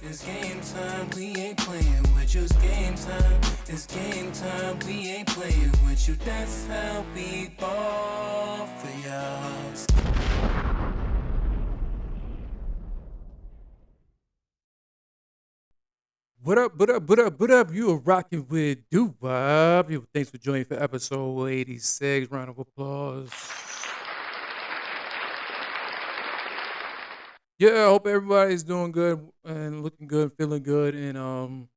It's game time, we ain't playing with you. It's game time, it's game time, we ain't playing with you. That's how we ball for y'all. What up, what up, what up, what up? You are rocking with Doo Wop. Thanks for joining for episode 86. Round of applause. Yeah, I hope everybody's doing good and looking good, feeling good, and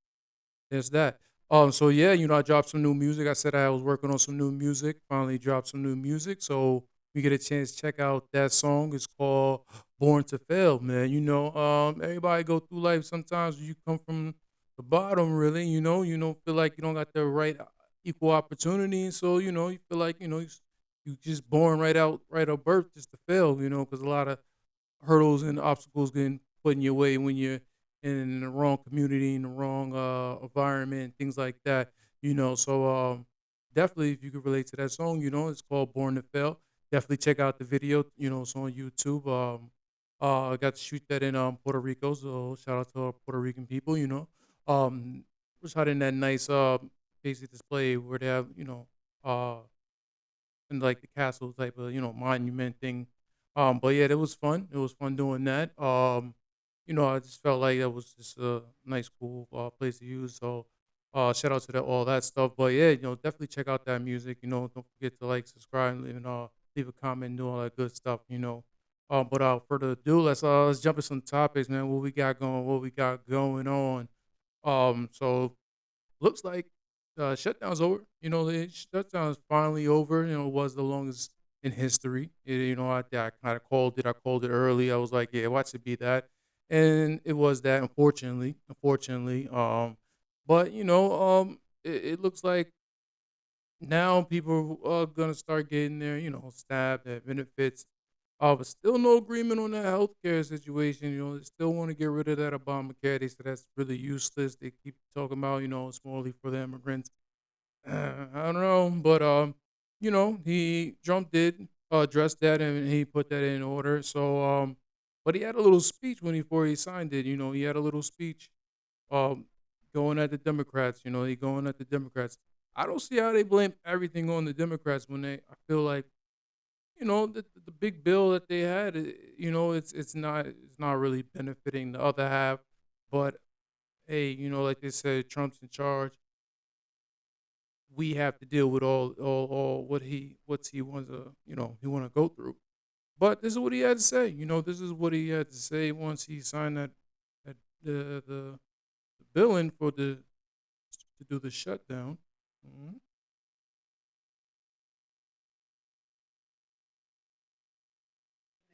there's that. So yeah, I dropped some new music. I said I was working on some new music. Finally dropped some new music. So we get a chance to check out that song. It's called Born to Fail, man. Everybody go through life sometimes you come from the bottom really, you don't feel like you don't got the right equal opportunity. So, you feel like, you just born right out birth just to fail, because a lot of hurdles and obstacles getting put in your way when you're in the wrong community, in the wrong environment, things like that. Definitely, if you could relate to that song, it's called "Born to Fail." Definitely check out the video. It's on YouTube. I got to shoot that in Puerto Rico, so shout out to our Puerto Rican people. Was shot in that nice basic display where they have uh in like the castle type of monument thing. But yeah, it was fun. It was fun doing that. I just felt like it was just a nice, cool place to use. So, shout out to all that stuff. But yeah, definitely check out that music. Don't forget to like, subscribe, and leave a comment, do all that good stuff. But further ado, let's jump into some topics, man. What we got going? What we got going on? So looks like shutdown's over. The shutdown is finally over. It was the longest in history. I kind of called it. I called it early. I was like, yeah, watch it be that, and it was that. Unfortunately. But it looks like now people are gonna start getting their, stabbed at benefits. But still no agreement on that healthcare situation. They still want to get rid of that Obamacare. They said that's really useless. They keep talking about, it's morally for the immigrants. I don't know, but he Trump did address that and he put that in order. So, but he had a little speech before he signed it. He had a little speech um, going at the Democrats. He going at the Democrats. I don't see how they blame everything on the Democrats when I feel like the big bill that they had. It's not really benefiting the other half. But hey, like they said, Trump's in charge. We have to deal with all what he wants to he want to go through. But this is what he had to say. This is what he had to say once he signed that the bill in for the to do the shutdown. Mhm.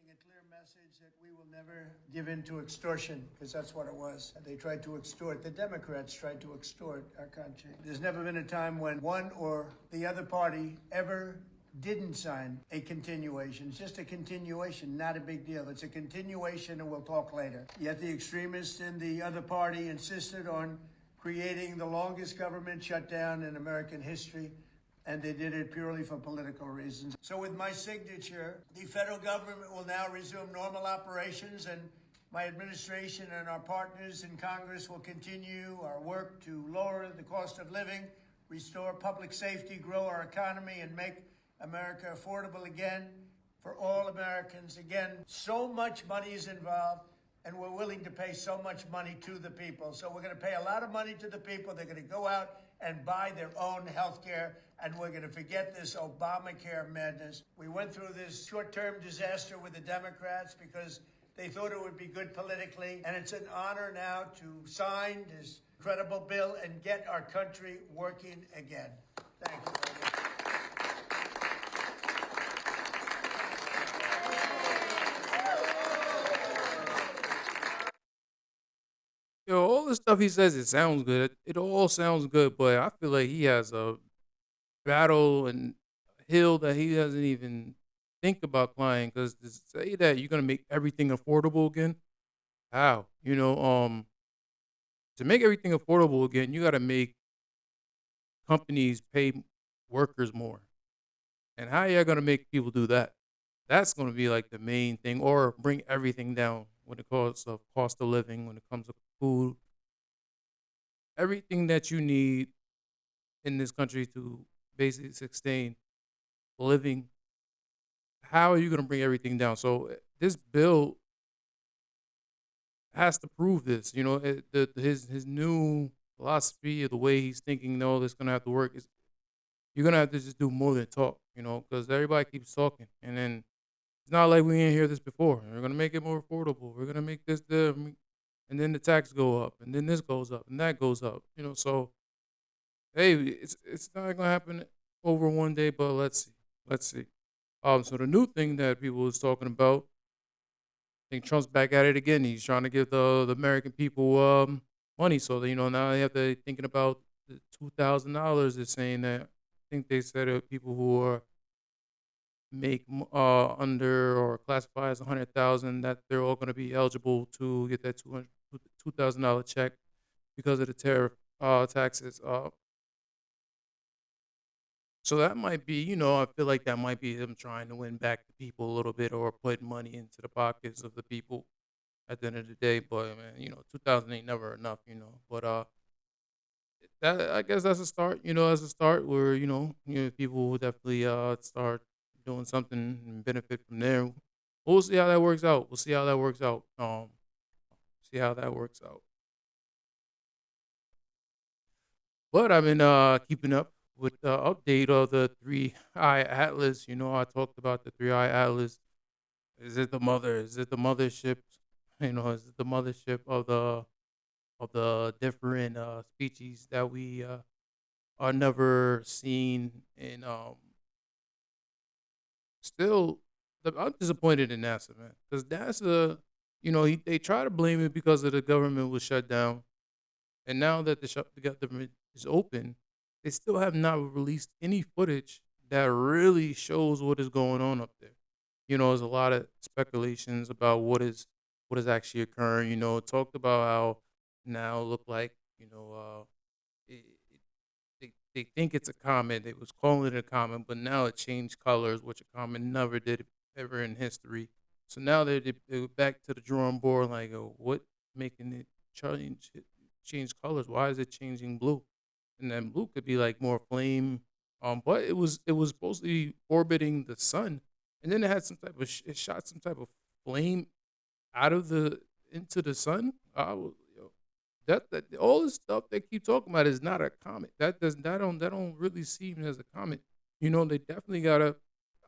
A clear message that we will never give in to extortion, because that's what it was. They tried to extort, the Democrats tried to extort our country. There's never been a time when one or the other party ever didn't sign a continuation. It's just a continuation, not a big deal. It's a continuation, and we'll talk later. Yet the extremists in the other party insisted on creating the longest government shutdown in American history, and they did it purely for political reasons. So with my signature, the federal government will now resume normal operations, and my administration and our partners in Congress will continue our work to lower the cost of living, restore public safety, grow our economy, and make America affordable again for all Americans. Again, so much money is involved, and we're willing to pay so much money to the people. So we're going to pay a lot of money to the people. They're going to go out and buy their own health care, and we're going to forget this Obamacare madness. We went through this short-term disaster with the Democrats because they thought it would be good politically, and it's an honor now to sign this incredible bill and get our country working again. Thank you very much. All the stuff he says, it sounds good. It all sounds good, but I feel like he has a battle and hill that he doesn't even think about climbing. Because to say that you're gonna make everything affordable again, how? To make everything affordable again, you got to make companies pay workers more. And how you gonna make people do that? That's gonna be like the main thing, or bring everything down. when it comes to cost of living, when it comes to food, everything that you need in this country to basically sustain living. How are you going to bring everything down? So this bill has to prove this. You know, his new philosophy of the way he's thinking, no, that's going to have to work is you're going to have to just do more than talk. You know, because everybody keeps talking, and then it's not like we didn't hear this before. We're going to make it more affordable. We're going to make this and then the tax go up, and then this goes up, and that goes up. You know, so hey, it's not going to happen over one day, but let's see. So the new thing that people was talking about, I think Trump's back at it again. He's trying to give the American people money, so that, you know, now they have to thinking about the $2,000. They're saying that I think they said people who are make under or classify as 100,000 that they're all going to be eligible to get that $2,000 check because of the tariff taxes. So that might be, you know, I feel like that might be them trying to win back the people a little bit or put money into the pockets of the people at the end of the day. But man, you know, 2,000 ain't never enough, you know. But that I guess that's a start, you know, as a start where, you know, people will definitely start doing something and benefit from there. We'll see how that works out. We'll see how that works out. See how that works out. But I've been keeping up with the update of the Three Eye Atlas. You know, I talked about the Three Eye Atlas. Is it the mother? Is it the mothership? You know, is it the mothership of the different species that we are never seen? And still, I'm disappointed in NASA, man, because NASA, you know, they try to blame it because of the government was shut down, and now that the government is open, they still have not released any footage that really shows what is going on up there. You know, there's a lot of speculations about what is actually occurring. You know, it talked about how now it look like, you know, they think it's a comet. They was calling it a comet, but now it changed colors, which a comet never did ever in history. So now they're back to the drawing board, like, what making it change colors? Why is it changing blue? And then blue could be like more flame. But it was supposed to be orbiting the sun, and then it had some type of it shot some type of flame out of the into the sun. That all this stuff they keep talking about is not a comet. That don't really seem as a comet. You know, they definitely gotta.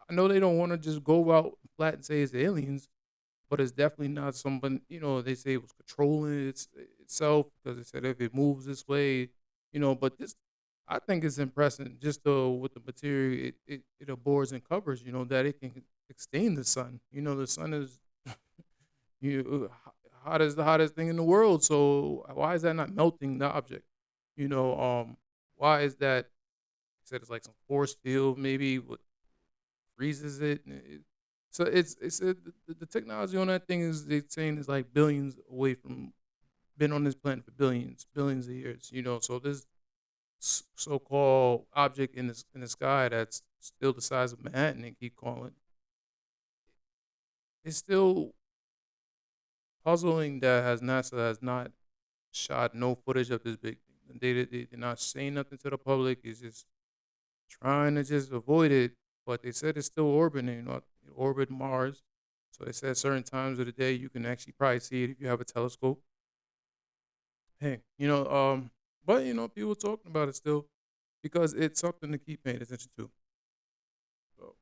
I know they don't want to just go out flat and say it's aliens, but it's definitely not someone. You know, they say it was controlling itself because they said if it moves this way, you know. But this, I think it's impressive just with the material it abhors and covers. You know that it can sustain the sun. You know, the sun is hot as the hottest thing in the world. So why is that not melting the object? You know, why is that? Said it's like some force field, maybe what freezes it. So the technology on that thing is they saying is like billions away from been on this planet for billions of years. You know, so this so-called object in the sky that's still the size of Manhattan, they keep calling it's still puzzling that has NASA has not shot no footage of this big thing. They're not saying nothing to the public. It's just trying to just avoid it. But they said it's still orbiting, you know, orbit Mars. So they said certain times of the day you can actually probably see it if you have a telescope. Hey, but you know, people talking about it still because it's something to keep paying attention to. So,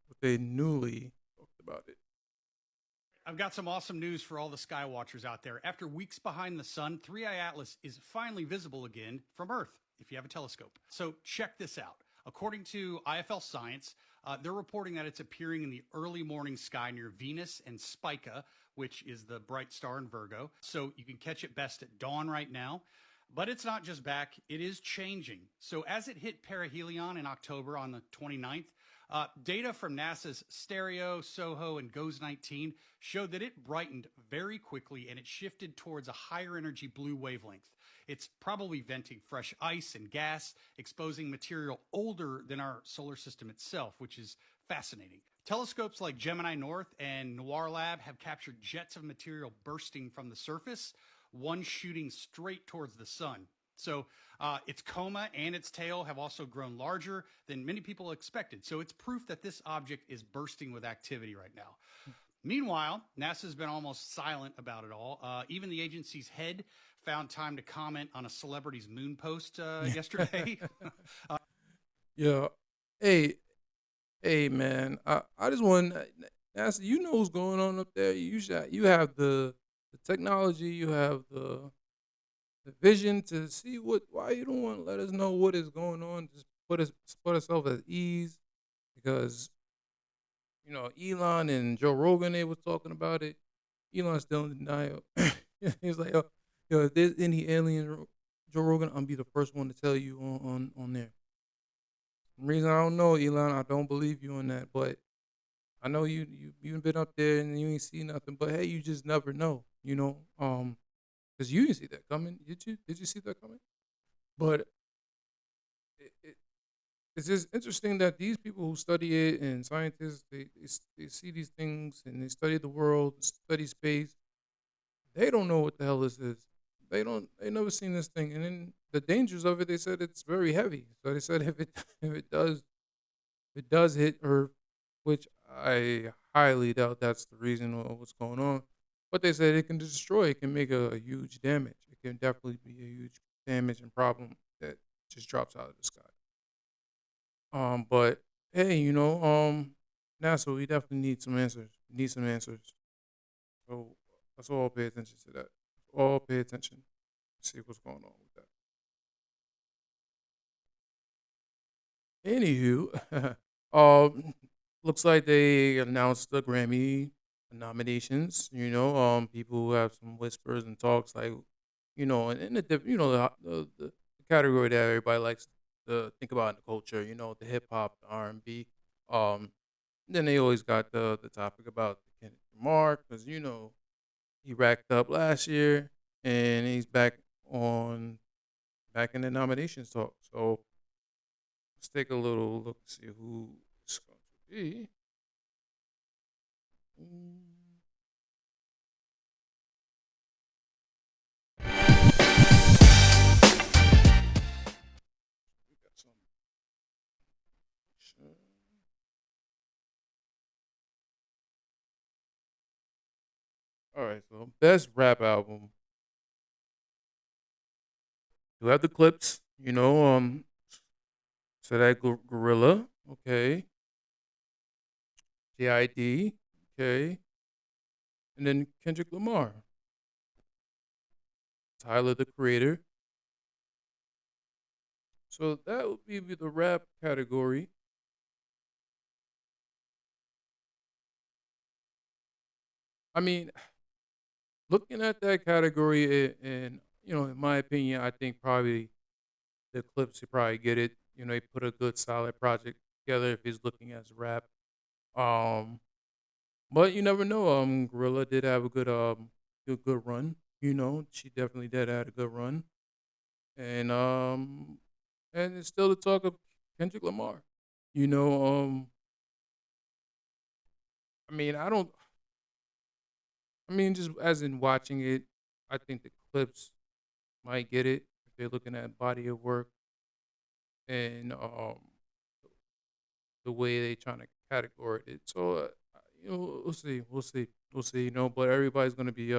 but they newly talked about it. I've got some awesome news for all the sky watchers out there. After weeks behind the sun, 3i Atlas is finally visible again from Earth if you have a telescope. So check this out. According to IFL Science, they're reporting that it's appearing in the early morning sky near Venus and Spica, which is the bright star in Virgo. So you can catch it best at dawn right now. But it's not just back, it is changing. So as it hit perihelion in October on the 29th, data from NASA's Stereo, SOHO, and GOES 19 showed that it brightened very quickly and it shifted towards a higher energy blue wavelength. It's probably venting fresh ice and gas, exposing material older than our solar system itself, which is fascinating. Telescopes like Gemini North and Noir Lab have captured jets of material bursting from the surface, one shooting straight towards the sun. So its coma and its tail have also grown larger than many people expected. So it's proof that this object is bursting with activity right now. Meanwhile, NASA's been almost silent about it all. Even the agency's head found time to comment on a celebrity's moon post yesterday. Yeah. Hey, hey, man. I just want NASA. You know what's going on up there. You have the technology. You have the vision to see what. Why you don't want to let us know what is going on? Just put ourselves at ease because Elon and Joe Rogan, they was talking about it. Elon's still in denial. He's like, yo, if there's any alien, Joe Rogan, I'll be the first one to tell you on there. The reason I don't know, Elon, I don't believe you on that, but I know you've been up there and you ain't seen nothing. But hey, you just never know, because you didn't see that coming, did you? Did you see that coming? But it, it, it's just interesting that these people who study it and scientists, they see these things and they study the world, study space. They don't know what the hell this is. They never seen this thing. And then the dangers of it, they said it's very heavy. So they said if it if it does hit Earth, which I highly doubt that's the reason of what's going on. But they said it can destroy, it can make a huge damage. It can definitely be a huge damage and problem that just drops out of the sky. But hey, NASA, we definitely need some answers. We need some answers. So let's all pay attention to that. All pay attention. See what's going on with that. Anywho, looks like they announced the Grammy nominations. People who have some whispers and talks like, in the the category that everybody likes to think about in the culture. The hip hop, the R&B. Then they always got the topic about Kendrick Lamar because he racked up last year and he's back in the nominations talk. So let's take a little look to see who it's going to be. Mm, we got some. All right, so best rap album. You have the clips. So that Gorilla, okay. JID, okay. And then Kendrick Lamar, Tyler the Creator. So that would be the rap category. I mean, looking at that category, and in my opinion, I think probably the Clips should probably get it. He put a good solid project together if he's looking as rap. Um, but you never know. Gorilla did have a good run. She definitely did had a good run, and it's still the talk of Kendrick Lamar. You know, I mean, I don't. I mean, just as in watching it, I think the Clips might get it if they're looking at body of work and the way they trying to categorize it. So we'll see. But everybody's gonna be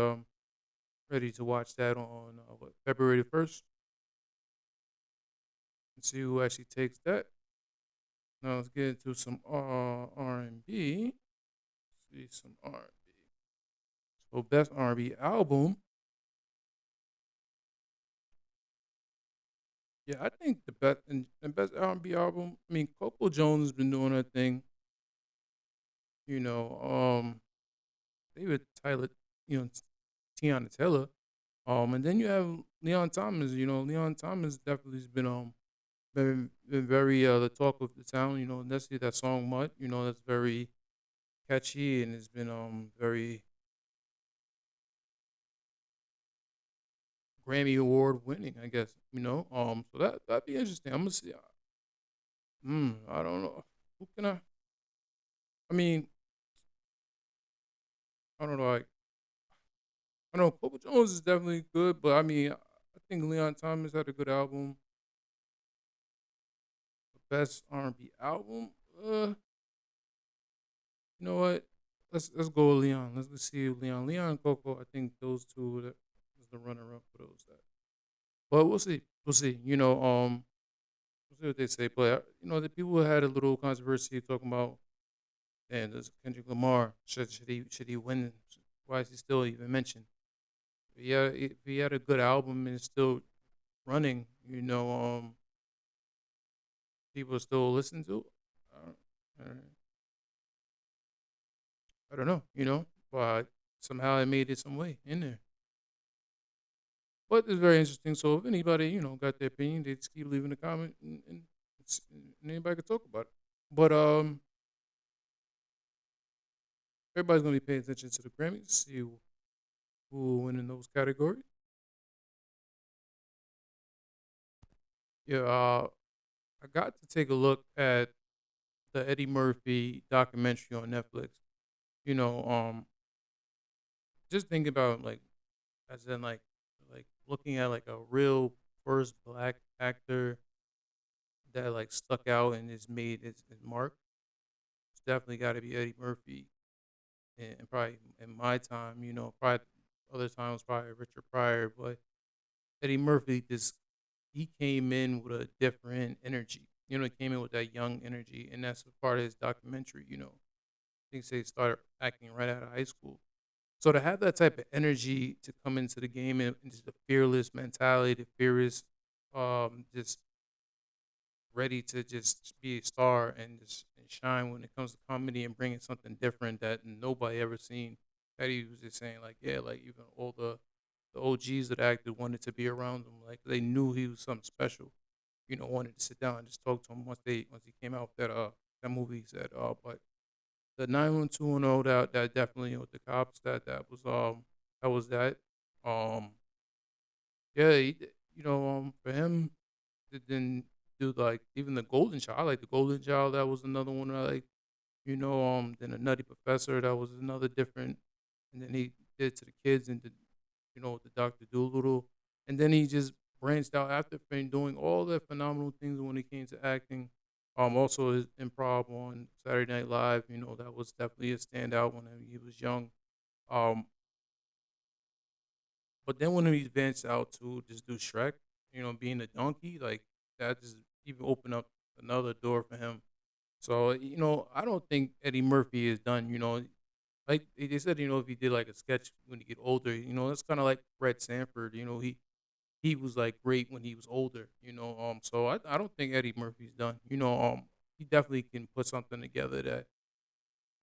ready to watch that on February the 1st and see who actually takes that. Now let's get into some R&B. See some R&B. So best R&B album. Yeah, I think the best R&B album. I mean, Coco Jones has been doing her thing. You know, David Tyler, Tiana Taylor. And then you have Leon Thomas. Leon Thomas definitely has been very the talk of the town. And that's that song "Mud." That's very catchy and it's been very Grammy Award winning. I guess So that'd be interesting. I'm gonna see. I don't know. Who can I? I mean, I don't know. Like, I know Coco Jones is definitely good, but I mean, I think Leon Thomas had a good album. The best R&B album. You know what? Let's go with Leon. Let's see Leon. Leon and Coco. I think those two that is the runner up for those. That. But we'll see. We'll see. We'll see what they say. But the people had a little controversy talking about, and does Kendrick Lamar should he win? Why is he still even mentioned? Yeah, if he had a good album and it's still running, people still listen to. It. Uh, I don't know, but somehow I made it some way in there. But it's very interesting. So if anybody, got their opinion, they just keep leaving a comment, and anybody can talk about it. But everybody's gonna be paying attention to the Grammys, see who will win in those categories. Yeah, I got to take a look at the Eddie Murphy documentary on Netflix. You know, just thinking about like, as in like looking at like a real first black actor that like stuck out and has made his mark. It's definitely got to be Eddie Murphy, and probably in my time, probably other times probably Richard Pryor, but Eddie Murphy just he came in with a different energy. He came in with that young energy, and that's a part of his documentary. I think they started acting right out of high school. So to have that type of energy to come into the game and just the fearless mentality, the fearless, just ready to just be a star and just and shine when it comes to comedy and bringing something different that nobody ever seen. Eddie was just saying like, yeah, like even all the OGs that acted wanted to be around him, like they knew he was something special. Wanted to sit down and just talk to him once he came out with that movie. He said, but the 91210 that definitely with the cops that was that. Um, yeah, for him to then do like even the Golden Child. I like the Golden Child. That was another one I like. Then a Nutty Professor. That was another different. And then he did to the kids and did, with the Doctor Doolittle. And then he just branched out after fame, doing all the phenomenal things when it came to acting. Also his improv on Saturday Night Live. That was definitely a standout when he was young. Um, but then when he advanced out to just do Shrek, being a donkey, like that just even opened up another door for him. So, I don't think Eddie Murphy is done, Like they said, if he did like a sketch when he get older, that's kind of like Fred Sanford, he was like great when he was older, so I don't think Eddie Murphy's done. He definitely can put something together that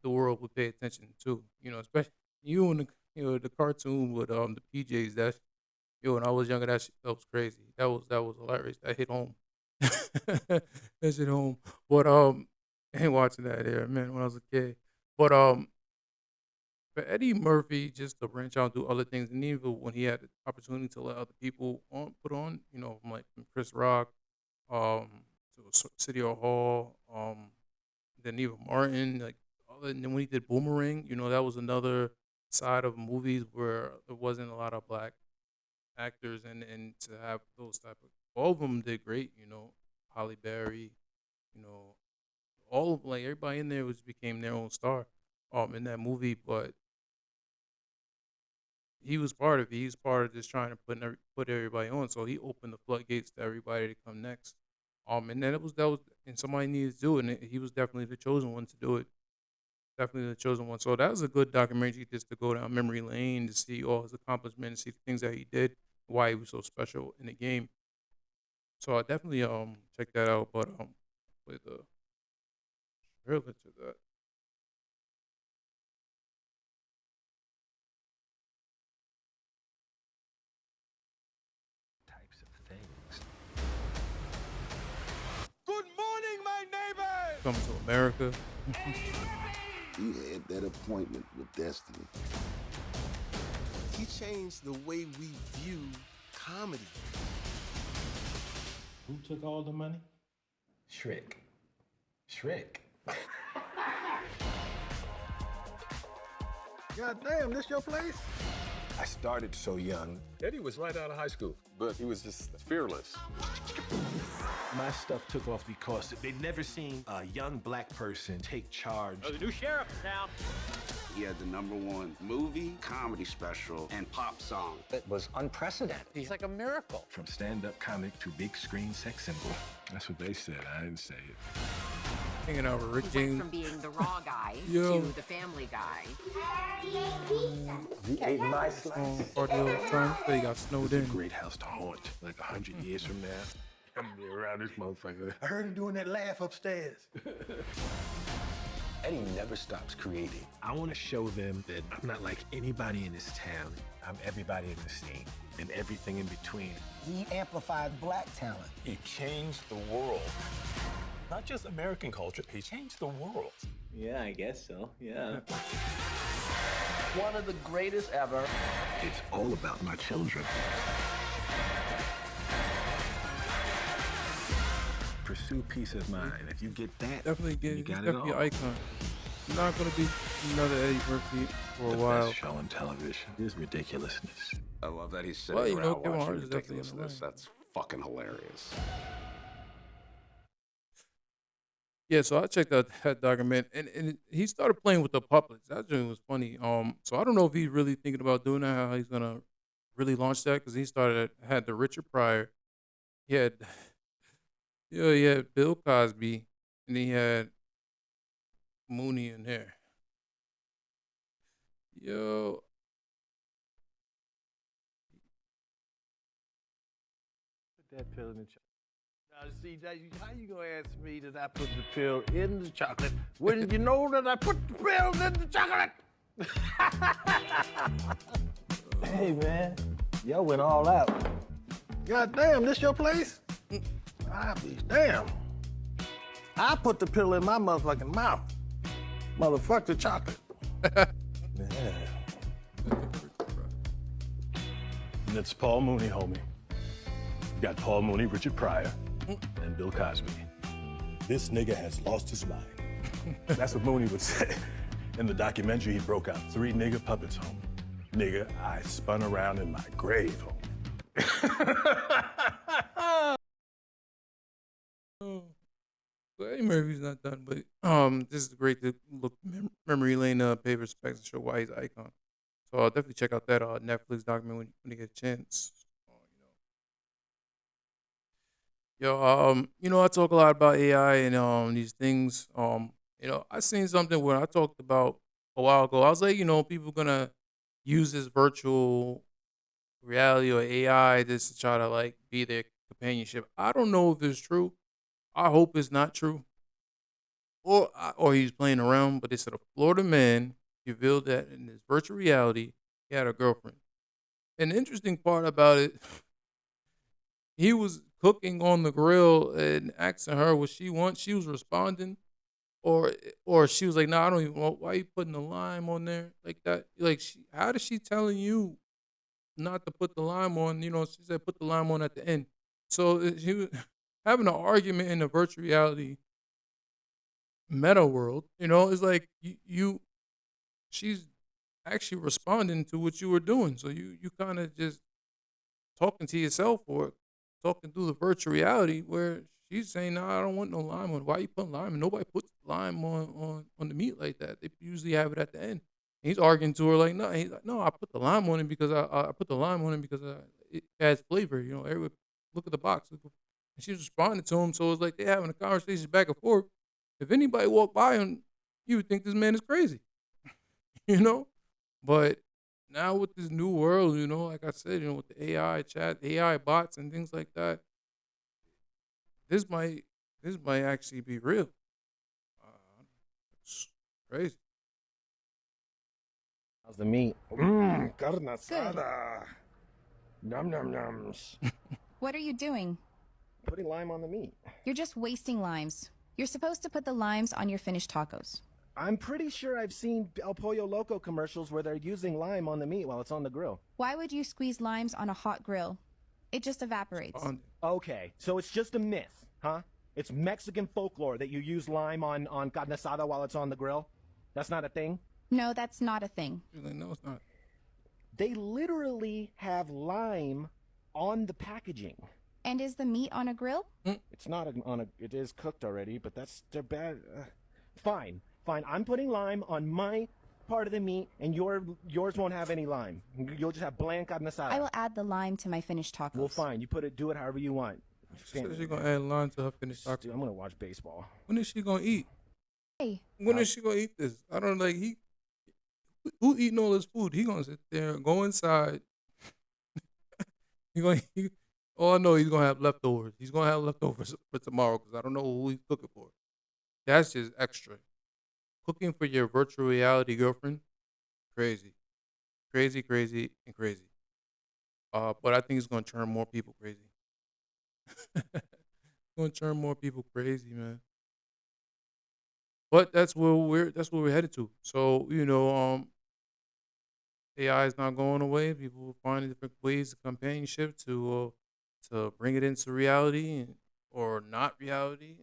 the world would pay attention to, especially and the cartoon with the PJs. That when I was younger, that was crazy. That was hilarious. That hit home. That hit home. But I ain't watching that there, man, when I was a kid. But for Eddie Murphy just to branch out and do other things, and even when he had the opportunity to let other people put on, from Chris Rock, um, to City Hall, then even Martin, like, and then when he did Boomerang, that was another side of movies where there wasn't a lot of black actors, and to have those type of all of them did great, Holly Berry, you know, all of like everybody in there was became their own star, in that movie, but he was part of it. He was part of just trying to put everybody on. So he opened the floodgates to everybody to come next. And then and somebody needed to do it, and he was definitely the chosen one to do it. Definitely the chosen one. So that was a good documentary just to go down memory lane to see all his accomplishments, see the things that he did, why he was so special in the game. So I definitely check that out. But play the trailer to that. Types of things. Good morning, my neighbors! Coming to America. You had that appointment with destiny. He changed the way we view comedy. Who took all the money? Shrek. Shrek. God damn, this your place? I started so young. Eddie was right out of high school, but he was just fearless. My stuff took off because they'd never seen a young black person take charge. Oh, the new sheriff in town. He had the #1 movie, comedy special, and pop song. It was unprecedented. He's like a miracle. From stand-up comic to big screen sex symbol. That's what they said. I didn't say it. Hanging out with Rick He went James. from being the raw guy Yo. to the family guy. You ate my slice. Party all the time. So he got snowed in. Great house to haunt. Like 100 years from now, I'm gonna be around this motherfucker. I heard him doing that laugh upstairs. Eddie never stops creating. I want to show them that I'm not like anybody in this town. I'm everybody in the scene and everything in between. He amplified black talent. He changed the world. Not just American culture, he changed the world. Yeah, I guess so. Yeah. One of the greatest ever. It's all about my children. Pursue peace of mind. If you get that, Definitely then get. you He's got it definitely all. an icon. He's not gonna be another Eddie Murphy for a The while. best show on television is ridiculousness. I love that he's sitting Well, you know, around Kevin watching Hart is definitely in the ridiculousness. line. That's fucking hilarious. Yeah, so I checked out that document, and he started playing with the puppets. That joint was funny. So I don't know if he's really thinking about doing that, how he's gonna really launch that, because had the Richard Pryor, he had, he had Bill Cosby, and he had Mooney in there. Yo, Put that pill in the chocolate. Now, see, how you gonna ask me that I put the pill in the chocolate when you know that I put the pill in the chocolate? Hey, man, y'all went all out. God damn, this your place? I be damn. I put the pill in my motherfucking mouth. Motherfuck the chocolate. Yeah. And it's Paul Mooney, homie. You got Paul Mooney, Richard Pryor, and Bill Cosby. This nigga has lost his mind. That's what Mooney would say. In the documentary, he broke out 3 nigga puppets, homie. Nigga, I spun around in my grave, homie. So Eddie Murphy's not done, but this is great to look memory lane, pay respects, and show why he's an icon. So I'll definitely check out that Netflix document when you get a chance. I talk a lot about AI and these things. I seen something where I talked about a while ago. I was like, people gonna use this virtual reality or AI just to try to like be their companionship. I don't know if it's true. I hope it's not true. Or he's playing around, but it's a Florida man revealed that in his virtual reality, he had a girlfriend. And the interesting part about it, he was cooking on the grill and asking her what she wants. She was responding, or she was like, "No, I don't even want. Why are you putting the lime on there like that? Like, how is she telling you not to put the lime on? She said put the lime on at the end. So he was having an argument in the virtual reality meta world. It's like she's actually responding to what you were doing. So you kind of just talking to yourself or talking through the virtual reality where she's saying, "No, I don't want no lime on. Why you putting lime? And nobody puts lime on the meat like that. They usually have it at the end." And he's arguing to her like, "No, he's like, no, I put the lime on it because I put the lime on it because it adds flavor. Everybody look at the box." And she's responding to him, so it's like they're having a conversation back and forth. If anybody walked by him, you would think this man is crazy, But now with this new world, like I said, with the AI chat, AI bots, and things like that, this might actually be real. It's crazy. How's the meat? Carne asada. Num num nums. What are you doing? Putting lime on the meat. You're just wasting limes. You're supposed to put the limes on your finished tacos. I'm pretty sure I've seen El Pollo Loco commercials where they're using lime on the meat while it's on the grill. Why would you squeeze limes on a hot grill? It just evaporates. Okay, so it's just a myth, huh? It's Mexican folklore that you use lime on carne asada while it's on the grill? That's not a thing? No, that's not a thing. She's like, no, it's not. They literally have lime on the packaging. And is the meat on a grill? It's not it is cooked already, but they're bad. Fine. I'm putting lime on my part of the meat, and yours won't have any lime. You'll just have blank carne asada. I will add the lime to my finished tacos. Well, fine. You do it however you want. She said she's gonna add lime to her finished taco. Dude, I'm gonna watch baseball. When is she gonna eat? Hey. When is she gonna eat this? I don't like who eating all this food? He gonna sit there, go inside. All I know, he's gonna have leftovers. He's gonna have leftovers for tomorrow because I don't know who he's cooking for. That's just extra. Cooking for your virtual reality girlfriend, crazy, crazy, and crazy. But I think it's gonna turn more people crazy. It's gonna turn more people crazy, man. But that's where we're headed to. So AI is not going away. People will find different ways of companionship to bring it into reality or not reality,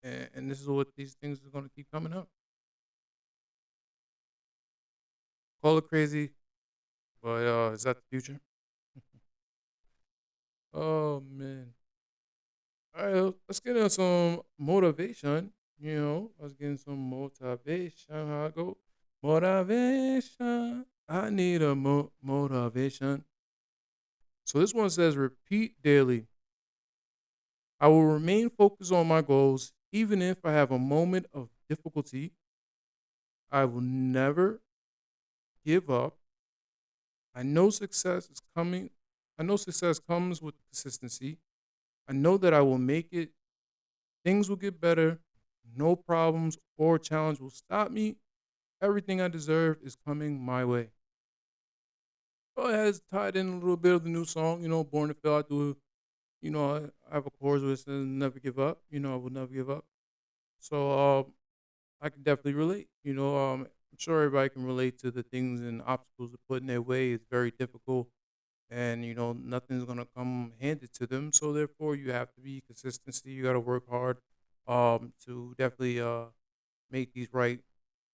and this is what these things are going to keep coming up. Call it crazy, but is that the future? Oh man! All right, let's get into some motivation. Let's get into some motivation. How I go? Motivation. I need a motivation. So this one says, repeat daily. I will remain focused on my goals, even if I have a moment of difficulty. I will never give up. I know success is coming. I know success comes with consistency. I know that I will make it. Things will get better. No problems or challenge will stop me. Everything I deserve is coming my way. So it has tied in a little bit of the new song, Born to Fail. I do, I have a chorus where it says never give up. I will never give up. So I can definitely relate. I'm sure everybody can relate to the things and obstacles that put in their way. It's very difficult, and nothing's gonna come handed to them. So therefore, you have to be consistency. You got to work hard, to definitely make these right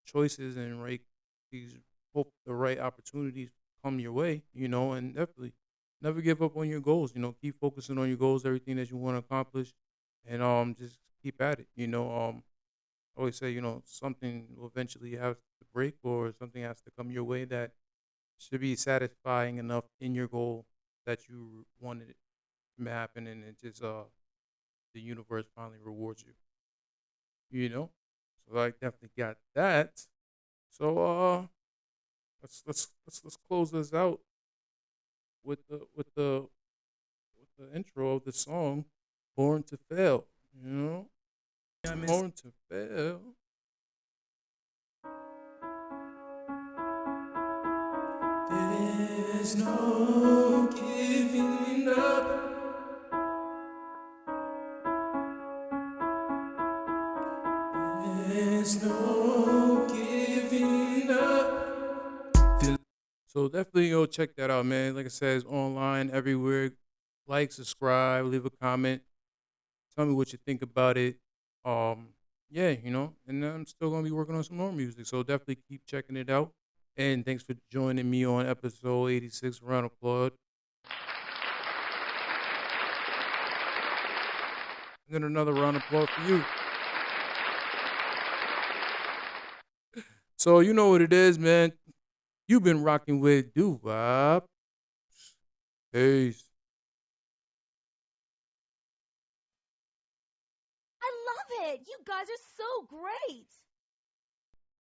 choices and hope the right opportunities come your way. And definitely never give up on your goals. Keep focusing on your goals, everything that you want to accomplish, and just keep at it. I always say, something will eventually have to break or something has to come your way that should be satisfying enough in your goal that you wanted it to happen, and it just the universe finally rewards you. So I definitely got that. So let's close this out with the intro of the song "Born to Fail." Born to Fail. There's no giving up. There's no giving up. So definitely go check that out, man. Like I said, it's online everywhere. Like, subscribe, leave a comment. Tell me what you think about it. Yeah, and I'm still gonna be working on some more music. So definitely keep checking it out. And thanks for joining me on episode 86. Round of applause. And then another round of applause for you. So you know what it is, man. You've been rocking with Doo-Wop. Peace. I love it. You guys are so great.